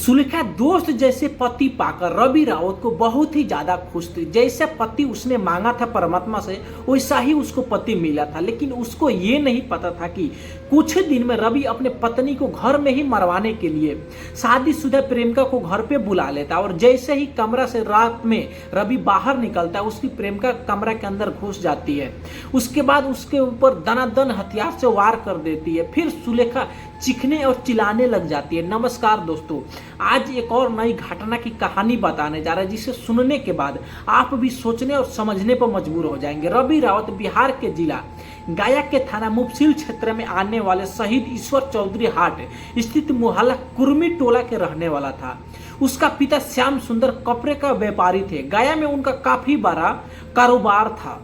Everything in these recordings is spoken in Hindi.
सुलेखा दोस्त जैसे पति पाकर रवि रावत को बहुत ही ज्यादा खुश थी। जैसे पति उसने मांगा था परमात्मा से वैसा ही उसको पति मिला था। लेकिन उसको ये नहीं पता था कि कुछ दिन में रवि अपने पत्नी को घर में ही मरवाने के लिए शादीशुदा प्रेमिका को घर पे बुला लेता और जैसे ही कमरा से रात में रवि बाहर निकलता है उसकी प्रेमिका कमरा के अंदर घुस जाती है। उसके बाद उसके ऊपर दनादन हथियार से वार कर देती है। फिर सुलेखा चीखने और चिल्लाने लग जाती है। नमस्कार दोस्तों, आज एक और नई घटना की कहानी बताने जा रहा है जिसे सुनने के बाद आप भी सोचने और समझने पर मजबूर हो जाएंगे। रवि रावत बिहार के जिला गया के थाना मुफस्सिल क्षेत्र में आने वाले शहीद ईश्वर चौधरी हाट स्थित मोहल्ला कुर्मी टोला के रहने वाला था। उसका पिता श्याम सुंदर कपड़े का व्यापारी थे। गया में उनका काफी बड़ा कारोबार था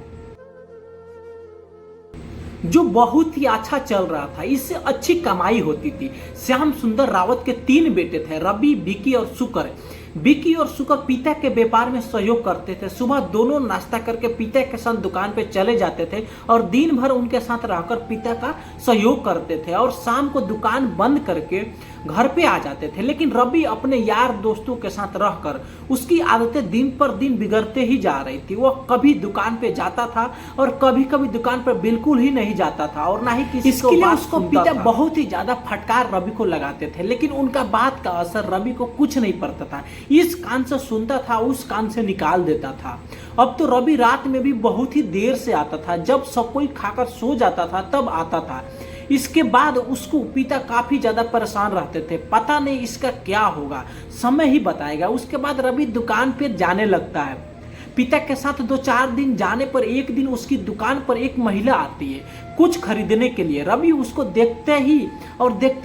जो बहुत ही अच्छा चल रहा था। इससे अच्छी कमाई होती थी। श्याम सुंदर रावत के 3 बेटे थे, रवि, विकी और शुकर। विकी और शुकर पिता के व्यापार में सहयोग करते थे। सुबह दोनों नाश्ता करके पिता के साथ दुकान पे चले जाते थे और दिन भर उनके साथ रहकर पिता का सहयोग करते थे और शाम को दुकान बंद करके घर पे आ जाते थे। लेकिन रवि अपने यार दोस्तों के साथ रहकर उसकी आदतें दिन पर दिन बिगड़ते ही जा रही थी। वह कभी दुकान पे जाता था और कभी कभी दुकान पर बिल्कुल ही नहीं जाता था और ना ही किसी को बात उसको पिता बहुत ही ज्यादा फटकार रवि को लगाते थे। लेकिन उनका बात का असर रवि को कुछ नहीं पड़ता था। इस कान से सुनता था, उस कान से निकाल देता था। अब तो रवि रात में भी बहुत ही देर से आता था। जब सब कोई खाकर सो जाता था तब आता था। इसके बाद उसको पिता काफी ज्यादा परेशान रहते थे। पता नहीं इसका क्या होगा, समय ही बताएगा। उसके बाद रवि दुकान पे जाने लगता है। पिता के साथ 2-4 दिन जाने पर एक दिन उसकी दुकान पर एक महिला आती है कुछ खरीदने के लिए। रवि उसको देखते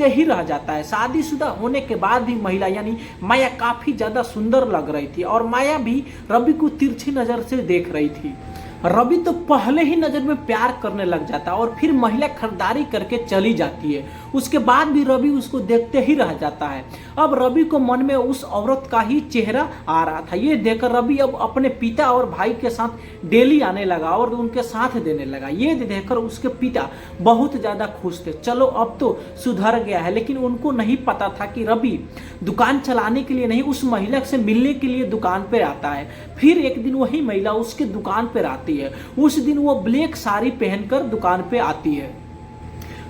ही रह जाता है। शादीशुदा होने के बाद भी महिला यानी माया काफी ज्यादा सुंदर लग रही थी और माया भी रवि को तिरछी नजर से देख रही थी। रवि तो पहले ही नजर में प्यार करने लग जाता और फिर महिला खरीदारी करके चली जाती है। उसके बाद भी रवि उसको देखते ही रह जाता है। अब रवि को मन में उस औरत का ही चेहरा आ रहा था। ये देखकर रवि अब अपने पिता और भाई के साथ डेली आने लगा और उनके साथ देने लगा। ये देखकर उसके पिता बहुत ज्यादा खुश थे। चलो अब तो सुधर गया है। लेकिन उनको नहीं पता था कि रवि दुकान चलाने के लिए नहीं, उस महिला से मिलने के लिए दुकान पर आता है। फिर एक दिन वही महिला उसके दुकान पर आती है। उस दिन वो ब्लैक साड़ी पहनकर दुकान पे आती है।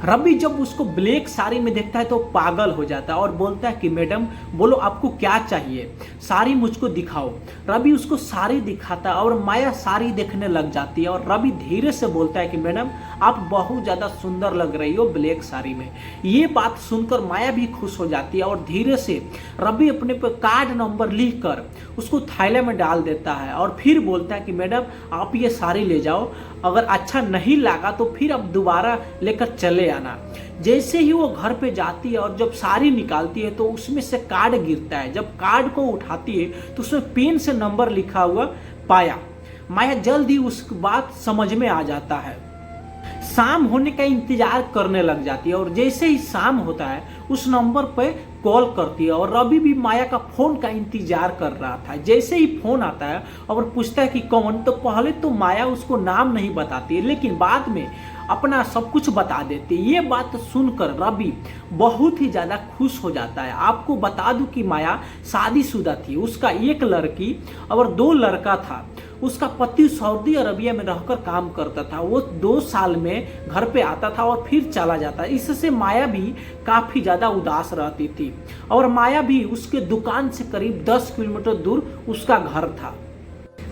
रवि जब उसको ब्लैक साड़ी में देखता है तो पागल हो जाता है और बोलता है कि मैडम बोलो आपको क्या चाहिए, साड़ी मुझको दिखाओ। रवि उसको साड़ी दिखाता है और माया साड़ी देखने लग जाती है और रवि धीरे से बोलता है कि मैडम आप बहुत ज़्यादा सुंदर लग रही हो ब्लैक साड़ी में। ये बात सुनकर माया भी खुश हो जाती है और धीरे से रवि अपने पर कार्ड नंबर लिख कर उसको थैले में डाल देता है और फिर बोलता है कि मैडम आप ये साड़ी ले जाओ, अगर अच्छा नहीं लगा तो फिर अब दोबारा लेकर चले आना। जैसे ही वो घर पे जाती है और जब साड़ी निकालती है तो उसमें से कार्ड गिरता है। जब कार्ड को उठाती है तो उसमें पेन से नंबर लिखा हुआ पाया। माया जल्द ही उस बात समझ में आ जाता है। शाम होने का इंतजार करने लग जाती है और जैसे ही शाम होता है उस नंबर पे कॉल करती है और रवि भी माया का फोन का इंतजार कर रहा था। जैसे ही फोन आता है और पूछता है कि कौन, तो पहले तो माया उसको नाम नहीं बताती है लेकिन बाद में अपना सब कुछ बता देती है। ये बात सुनकर रवि बहुत ही ज़्यादा खुश हो जाता है। आपको बता दूं कि माया शादीशुदा थी। उसका 1 लड़की और 2 लड़का था। उसका पति सऊदी अरबिया में रहकर काम करता था। वो 2 साल में घर पे आता था और फिर चला जाता। इससे माया भी काफ़ी ज़्यादा उदास रहती थी और माया भी उसके दुकान से करीब 10 किलोमीटर दूर उसका घर था।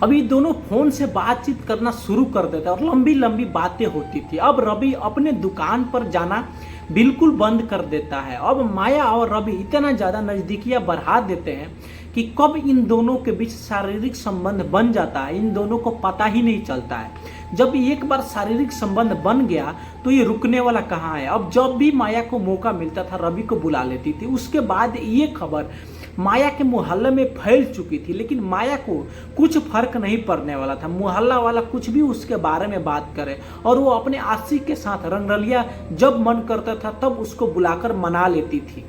अभी दोनों फोन से बातचीत करना शुरू कर देते और लंबी लंबी बातें होती थी। अब रवि अपने दुकान पर जाना बिल्कुल बंद कर देता है। अब माया और रवि इतना ज़्यादा नज़दीकियाँ बढ़ा देते हैं कि कब इन दोनों के बीच शारीरिक संबंध बन जाता है इन दोनों को पता ही नहीं चलता है। जब एक बार शारीरिक संबंध बन गया तो ये रुकने वाला कहाँ है। अब जब भी माया को मौका मिलता था रवि को बुला लेती थी। उसके बाद ये खबर माया के मोहल्ले में फैल चुकी थी लेकिन माया को कुछ फर्क नहीं पड़ने वाला था। मोहल्ला वाला कुछ भी उसके बारे में बात करे और वो अपने आशिक के साथ रंगरलिया जब मन करता था तब उसको बुलाकर मना लेती थी।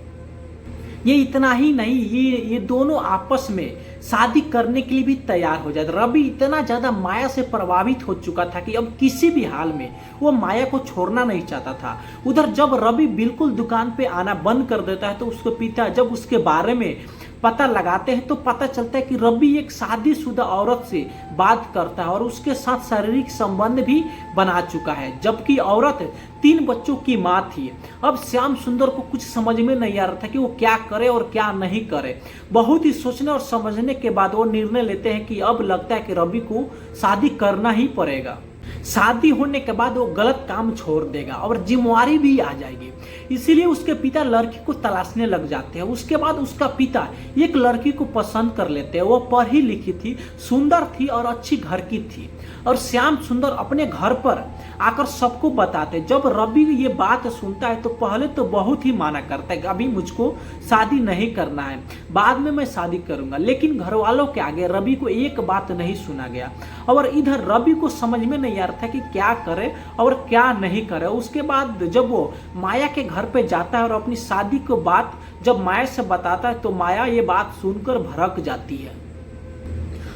ये इतना ही नहीं, ये दोनों आपस में शादी करने के लिए भी तैयार हो जाते। रवि इतना ज्यादा माया से प्रभावित हो चुका था कि अब किसी भी हाल में वो माया को छोड़ना नहीं चाहता था। उधर जब रवि बिल्कुल दुकान पे आना बंद कर देता है तो उसके पिता जब उसके बारे में पता लगाते हैं तो पता चलता है कि रवि एक शादीशुदा औरत से बात करता है और उसके साथ शारीरिक संबंध भी बना चुका है, जबकि औरत 3 बच्चों की मां थी। अब श्याम सुंदर को कुछ समझ में नहीं आ रहा था कि वो क्या करे और क्या नहीं करे। बहुत ही सोचने और समझने के बाद वो निर्णय लेते हैं कि अब लगता है कि रवि को शादी करना ही पड़ेगा। शादी होने के बाद वो गलत काम छोड़ देगा और जिम्मेवारी भी आ जाएगी। इसीलिए उसके पिता लड़की को तलाशने लग जाते हैं। उसके बाद उसका पिता एक लड़की को पसंद कर लेते हैं। वो पढ़ी लिखी थी, सुंदर थी और अच्छी घर की थी। और श्याम सुंदर अपने घर पर आकर सबको बताते। जब रवि ये बात सुनता है तो पहले तो बहुत ही माना करता है कि अभी मुझको शादी नहीं करना है, बाद में मैं शादी करूंगा। लेकिन घर वालों के आगे रवि को एक बात नहीं सुना गया और इधर रवि को समझ में नहीं आ रहा था कि क्या करे और क्या नहीं करे। उसके बाद जब वो माया के घर पे जाता है और अपनी शादी की बात जब माया से बताता है तो माया ये बात सुनकर भड़क जाती है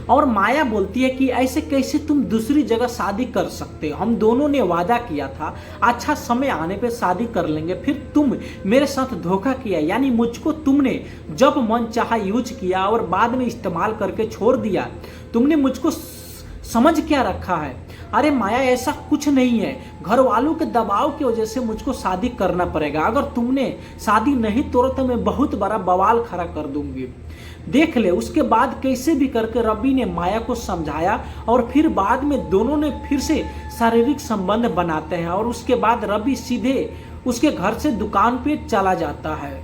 और माया बोलती है कि ऐसे कैसे तुम दूसरी जगह शादी कर सकते हो, हम दोनों ने वादा किया था अच्छा समय आने पे शादी कर लेंगे, फिर तुम मेरे साथ धोखा किया, यानी मुझको तुमने जब मन चाहा यूज किया और बाद में इस्तेमाल करके छोड़ दिया। तुमने मुझको समझ क्या रखा है? अरे माया ऐसा कुछ नहीं है, घर वालों के दबाव की वजह से मुझको शादी करना पड़ेगा। अगर तुमने शादी नहीं तोड़ा तो मैं बहुत बड़ा बवाल खड़ा कर दूंगी, देख ले। उसके बाद कैसे भी करके रवि ने माया को समझाया और फिर बाद में दोनों ने फिर से शारीरिक संबंध बनाते हैं और उसके बाद रवि सीधे उसके घर से दुकान पे चला जाता है।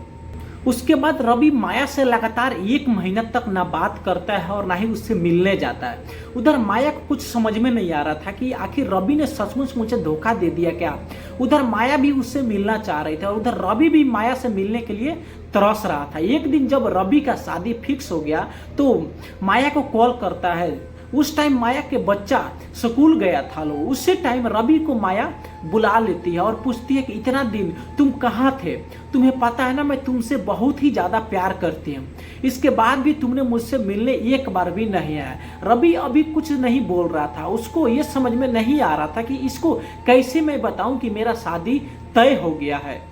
उसके बाद रवि माया से लगातार 1 महीना तक ना बात करता है और ना ही उससे मिलने जाता है। उधर माया को कुछ समझ में नहीं आ रहा था कि आखिर रवि ने सचमुच मुझे धोखा दे दिया क्या। उधर माया भी उससे मिलना चाह रही थी और उधर रवि भी माया से मिलने के लिए तरस रहा था। एक दिन जब रवि का शादी फिक्स हो गया तो माया को कॉल करता है। उस टाइम माया के बच्चा स्कूल गया था। लो उसी टाइम रवि को माया बुला लेती है और पूछती है कि इतना दिन तुम कहाँ थे? तुम्हें पता है ना मैं तुमसे बहुत ही ज्यादा प्यार करती हूँ, इसके बाद भी तुमने मुझसे मिलने एक बार भी नहीं आया। रवि अभी कुछ नहीं बोल रहा था, उसको ये समझ में नहीं आ रहा था कि इसको कैसे मैं बताऊं कि मेरा शादी तय हो गया है।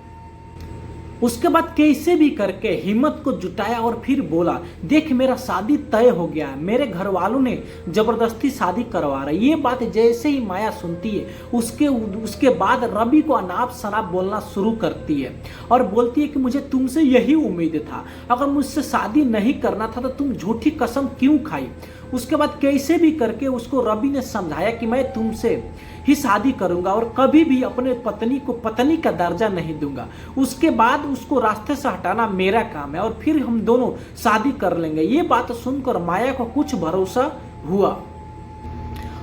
उसके बाद कैसे भी करके हिम्मत को जुटाया और फिर बोला, देख मेरा शादी तय हो गया है, मेरे घर वालों ने जबरदस्ती शादी करवा रहा है। ये बात जैसे ही माया सुनती है उसके बाद रवि को अनाप शनाप बोलना शुरू करती है और बोलती है कि मुझे तुमसे यही उम्मीद था, अगर मुझसे शादी नहीं करना था तो तुम झूठी कसम क्यों खाई। उसके बाद कैसे भी करके उसको रवि ने समझाया कि मैं तुमसे ही शादी करूंगा और कभी भी अपने पत्नी को पत्नी का दर्जा नहीं दूंगा। उसके बाद उसको रास्ते से हटाना मेरा काम है और फिर हम दोनों शादी कर लेंगे। ये बात सुनकर माया को कुछ भरोसा हुआ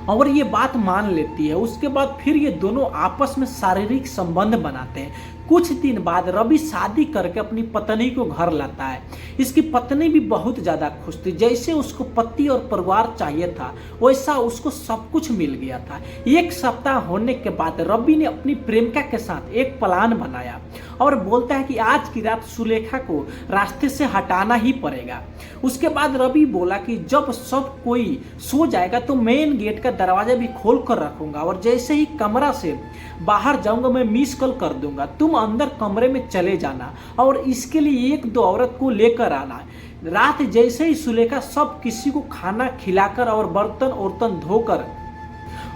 और ये बात मान लेती है। उसके बाद फिर ये दोनों आपस में शारीरिक संबंध बनाते हैं। कुछ दिन बाद रवि शादी करके अपनी पत्नी को घर लाता है। इसकी पत्नी भी बहुत ज्यादा खुश थी। जैसे उसको पति और परिवार चाहिए था वैसा उसको सब कुछ मिल गया था। 1 सप्ताह होने के बाद रवि ने अपनी प्रेमिका के साथ एक प्लान बनाया और बोलता है कि आज की रात सुलेखा को रास्ते से हटाना ही पड़ेगा। उसके बाद रवि बोला कि जब सब कोई सो जाएगा तो मेन गेट का दरवाजा भी खोल कर रखूंगा और जैसे ही कमरा से बाहर जाऊंगा मैं मिस कॉल कर दूंगा, तुम अंदर कमरे में चले जाना और इसके लिए 1-2 औरत को लेकर आना। रात जैसे ही सुलेखा सब किसी को खाना खिलाकर और बर्तन धोकर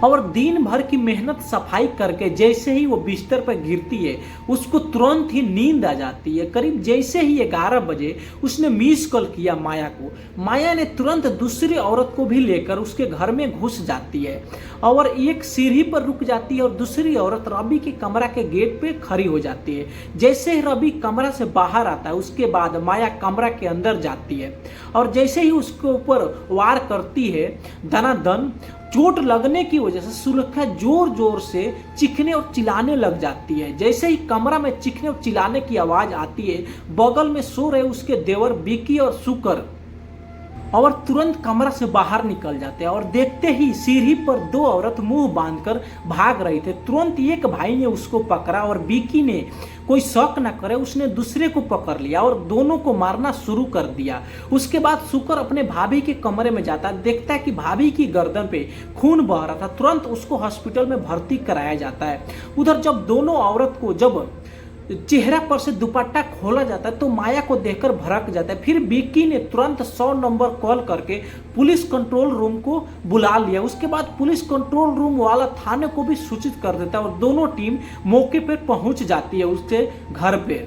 और दिन भर की मेहनत सफाई करके जैसे ही वो बिस्तर पर गिरती है उसको तुरंत ही नींद आ जाती है। करीब जैसे ही 11 बजे उसने मिस कॉल किया माया को, माया ने तुरंत दूसरी औरत को भी लेकर उसके घर में घुस जाती है और एक सीढ़ी पर रुक जाती है और दूसरी औरत रवि के कमरा के गेट पे खड़ी हो जाती है। जैसे ही रवि कमरा से बाहर आता है उसके बाद माया कमरा के अंदर जाती है और जैसे ही उसके ऊपर वार करती है दनादन, चोट लगने की वजह से सुलेखा जोर जोर से चीखने और चिल्लाने लग जाती है। जैसे ही कमरा में चीखने और चिल्लाने की आवाज आती है बगल में सो रहे उसके देवर बिकी और शुकर और तुरंत कमरा से बाहर निकल जाते हैं और देखते ही सीढ़ी पर 2 औरत मुंह बांधकर भाग रही थे। तुरंत एक भाई ने उसको पकड़ा और बिकी ने कोई शक न करे उसने दूसरे को पकड़ लिया और दोनों को मारना शुरू कर दिया। उसके बाद शुकर अपने भाभी के कमरे में जाता है, देखता है कि भाभी की गर्दन पे खून बह रहा था। तुरंत उसको हॉस्पिटल में भर्ती कराया जाता है। उधर जब दोनों औरत को जब चेहरा पर से दुपट्टा खोला जाता है तो माया को देखकर भड़क जाता है। फिर विक्की ने तुरंत 100 नंबर कॉल करके पुलिस कंट्रोल रूम को बुला लिया। उसके बाद पुलिस कंट्रोल रूम वाला थाने को भी सूचित कर देता है और दोनों टीम मौके पर पहुंच जाती है उसके घर पे।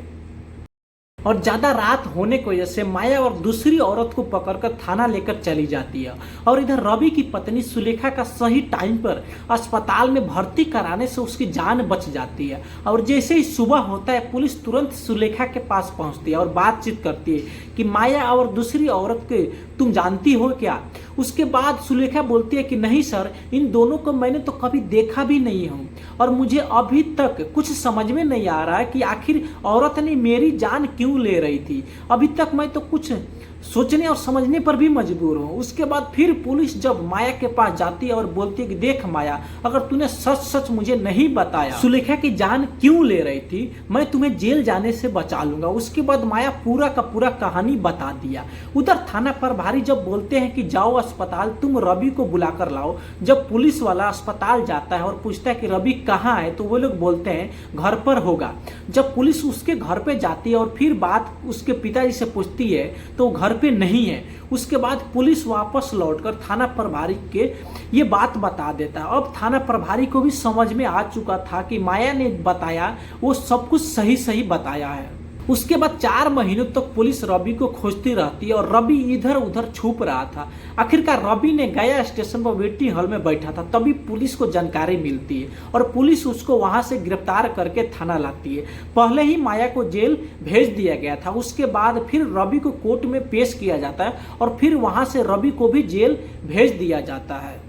और ज़्यादा रात होने की वजह से माया और दूसरी औरत को पकड़कर थाना लेकर चली जाती है। और इधर रवि की पत्नी सुलेखा का सही टाइम पर अस्पताल में भर्ती कराने से उसकी जान बच जाती है। और जैसे ही सुबह होता है पुलिस तुरंत सुलेखा के पास पहुंचती है और बातचीत करती है कि माया और दूसरी औरत के तुम जानती हो क्या। उसके बाद सुलेखा बोलती है कि नहीं सर, इन दोनों को मैंने तो कभी देखा भी नहीं हूँ और मुझे अभी तक कुछ समझ में नहीं आ रहा है कि आखिर औरत ने मेरी जान क्यों ले रही थी। अभी तक मैं तो कुछ सोचने और समझने पर भी मजबूर हूँ। उसके बाद फिर पुलिस जब माया के पास जाती है और बोलती है कि देख माया, अगर तूने सच सच मुझे नहीं बताया सुलेखा की जान क्यों ले रही थी, मैं तुम्हें जेल जाने से बचा लूंगा। उसके बाद माया पूरा का पूरा कहानी बता दिया। उधर थाना प्रभारी जब बोलते हैं कि जाओ अस्पताल, तुम रवि को बुलाकर लाओ। जब पुलिस वाला अस्पताल जाता है और पूछता है कि रवि कहाँ है, तो वो लोग बोलते हैं घर पर होगा। जब पुलिस उसके घर पे जाती है और फिर बात उसके पिताजी से पूछती है तो घर पे नहीं है। उसके बाद पुलिस वापस लौटकर थाना प्रभारी के ये बात बता देता है। अब थाना प्रभारी को भी समझ में आ चुका था कि माया ने बताया वो सब कुछ सही सही बताया है। उसके बाद 4 महीनों तक पुलिस रवि को खोजती रहती है और रवि इधर उधर छुप रहा था। आखिरकार रवि ने गया स्टेशन पर वेटिंग हॉल में बैठा था, तभी पुलिस को जानकारी मिलती है और पुलिस उसको वहां से गिरफ्तार करके थाना लाती है। पहले ही माया को जेल भेज दिया गया था। उसके बाद फिर रवि को कोर्ट में पेश किया जाता है और फिर वहां से रवि को भी जेल भेज दिया जाता है।